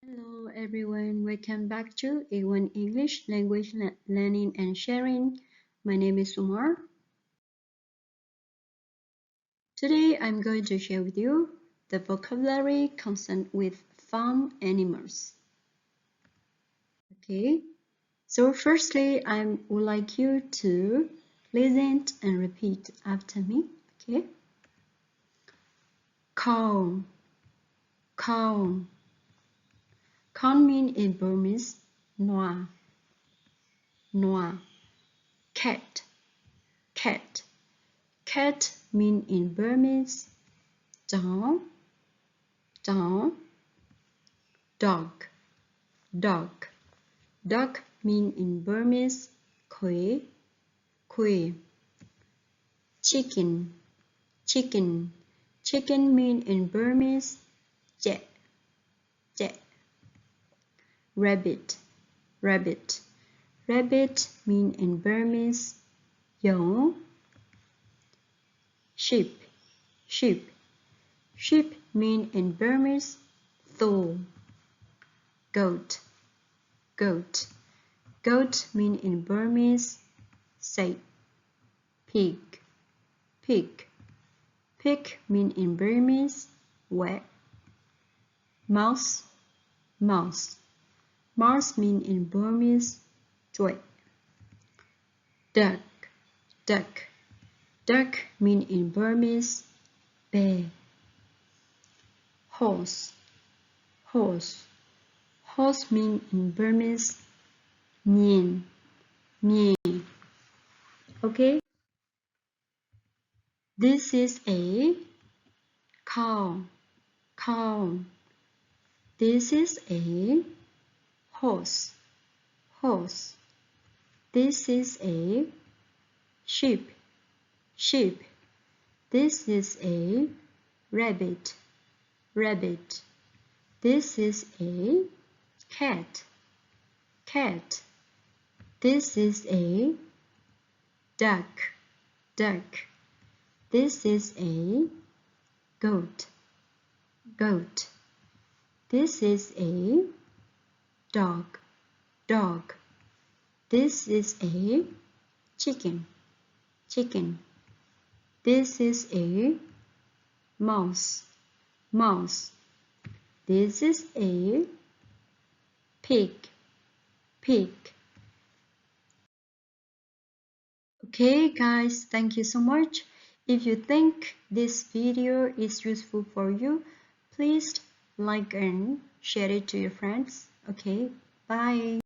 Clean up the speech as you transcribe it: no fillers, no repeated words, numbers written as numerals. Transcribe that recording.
Hello everyone, welcome back to A1 English Language Learning and Sharing. My name is Umar. Today I'm going to share with you the vocabulary concerned with farm animals. Okay, so firstly I would like you to listen and repeat after me. Okay, cow, cow. Cow means in Burmese, noa, noa. Cat, cat. Cat mean in Burmese, down, down. Dog, dog. Dog mean in Burmese, koi, koi. Chicken, chicken. Chicken mean in Burmese, jet, jet. Rabbit, rabbit. Rabbit mean in Burmese, yo. Sheep, sheep. Sheep mean in Burmese, tho. Goat, goat. Goat mean in Burmese, say. Pig, pig. Pig mean in Burmese, wet. Mouse, mouse. Mouse mean in Burmese, joy. Duck, duck. Duck mean in Burmese, bear. Horse, horse. Horse mean in Burmese, nien, nien. Okay? This is a cow, cow. This is a horse, horse. This is a sheep, sheep. This is a rabbit, rabbit. This is a cat, cat. This is a duck, duck. This is a goat, goat. This is a dog, dog. This is a chicken, chicken. This is a mouse, mouse. This is a pig, pig. Okay guys, thank you so much. If you think this video is useful for you, please like and share it to your friends. Okay, bye.